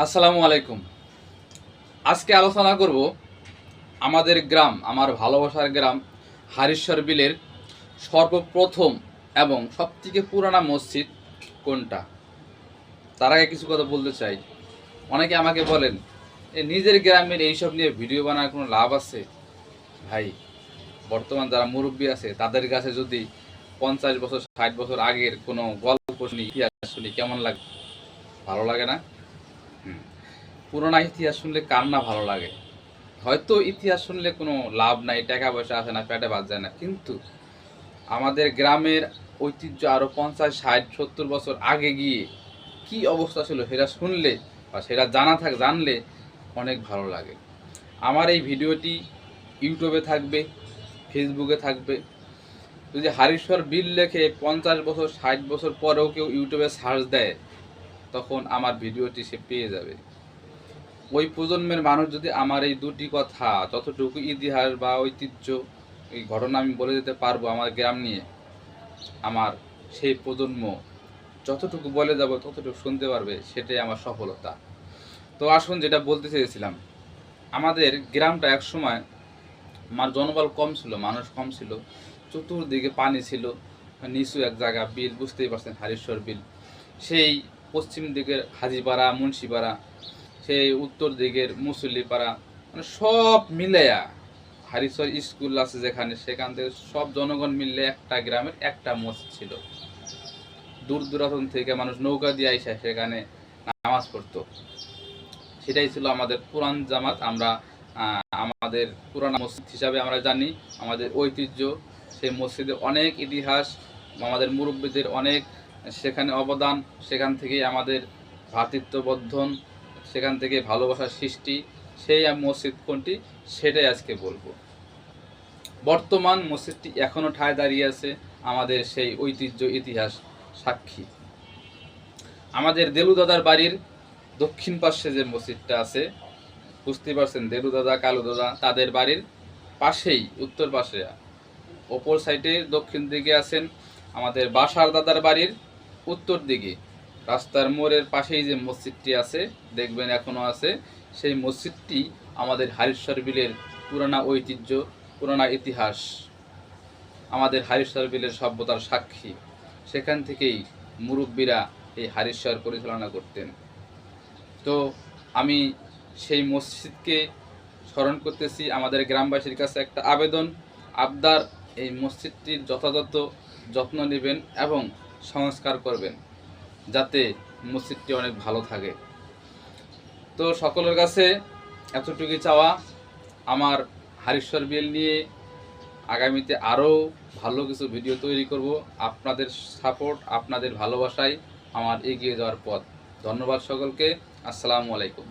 আসসালামু আলাইকুম। আজকে আলোচনা করব আমাদের গ্রাম, আমার ভালোবাসার গ্রাম হারিশ্বর বিলের সর্বপ্রথম এবং সবথেকে পুরানা মসজিদ কোনটা। তার আগে কিছু কথা বলতে চাই। অনেকে আমাকে বলেন নিজের গ্রামের এইসব নিয়ে ভিডিও বানার কোনো লাভ আছে? ভাই, বর্তমান যারা মুরব্বী আছে তাদের কাছে যদি 50 বছর 60 বছর আগের কোনো গল্প শুনি, ইতিহাস শুনি, কেমন লাগে? ভালো লাগে না? পুরোনো ইতিহাস শুনলে কার না ভালো লাগে? হয়তো ইতিহাস শুনলে কোনো লাভ নাই, টাকা পয়সা আসে না, পেটে ভাত যায় না, কিন্তু আমাদের গ্রামের ঐতিহ্য আরও 50 60 70 বছর আগে গিয়ে কি অবস্থা ছিল সেটা শুনলে বা সেটা জানলে অনেক ভালো লাগে। আমার এই ভিডিওটি ইউটিউবে থাকবে, ফেসবুকে থাকবে। যদি হারিশ্বর বিল লেখে 50 বছর 60 বছর পরেও কেউ ইউটিউবে সার্চ দেয়, তখন আমার ভিডিওটি সে পেয়ে যাবে। ওই প্রজন্মের মানুষ যদি আমার এই দুটি কথা, যতটুকু ইতিহাস বা ঐতিহ্য, এই ঘটনা আমি বলে দিতে পারবো আমার গ্রাম নিয়ে, আমার সেই প্রজন্ম যতটুকু বলে যাব ততটুকু শুনতে পারবে, সেটাই আমার সফলতা। তো আসুন, যেটা বলতে চেয়েছিলাম, আমাদের গ্রামটা এক সময় আমার জনবল কম ছিল, মানুষ কম ছিল, চতুর্দিকে পানি ছিল, নিচু এক জায়গা, বিল বুঝতেই পারছেন, হারিশ্বর বিল। সেই পশ্চিম দিকের হাজিপাড়া, মুন্সিপাড়া, সেই উত্তর দিকের মুসল্লিপাড়া, মানে সব মিলেয়া হারিশ্বর স্কুল আছে যেখানে, সেখান থেকে সব জনগণ মিললে একটা গ্রামের একটা মসজিদ ছিল। দূর দূরান্ত থেকে মানুষ নৌকা দিয়ে আইসা সেখানে নামাজ পড়তো। সেটাই ছিল আমাদের পুরান জামাত। আমরা আমাদের পুরানা মসজিদ হিসাবে আমরা জানি, আমাদের ঐতিহ্য। সেই মসজিদে অনেক ইতিহাস, আমাদের মুরব্বীদের অনেক সেখানে অবদান, সেখান থেকেই আমাদের ভ্রাতৃত্ববোধন, সেখান থেকে ভালোবাসার সৃষ্টি। সেই মসজিদ কোনটি সেটাই আজকে বলবো। বর্তমান মসজিদটি এখনও ঠায় দাঁড়িয়ে আছে, আমাদের সেই ঐতিহ্য ইতিহাস সাক্ষী। আমাদের দেলু দাদার বাড়ির দক্ষিণ পাশে যে মসজিদটা আছে, বুঝতেই পারছেন, দেলু দাদা কালু দাদা তাদের বাড়ির পাশেই, উত্তর পাশে, অপর সাইডে দক্ষিণ দিকে আছেন আমাদের বাসার দাদার বাড়ির উত্তর দিকে, রাস্তার মোড়ের পাশেই যে মসজিদটি আছে, দেখবেন এখনো আছে। সেই মসজিদটি আমাদের হারিশ্বর বিলের পুরানা ঐতিহ্য, পুরানা ইতিহাস, আমাদের হারিশ্বর বিলের সভ্যতার সাক্ষী। সেখান থেকেই মুরব্বীরা এই হারিশ্বর পরিচালনা করতেন। তো আমি সেই মসজিদকে স্মরণ করতেছি, আমাদের গ্রামবাসীর কাছে একটা আবেদন আবদার, এই মসজিদটির যথাযথ যত্ন নেবেন এবং সংস্কার করবেন, যাতে মসজিদটি অনেক ভালো থাকে। তো সকলের কাছে এতটুকুই চাওয়া। আমার হারিশ্বর বিল নিয়ে আগামীতে আরও ভালো কিছু ভিডিও তৈরি করব। আপনাদের সাপোর্ট, আপনাদের ভালোবাসায় আমার এগিয়ে যাওয়ার পথ। ধন্যবাদ সকলকে। আসসালামু আলাইকুম।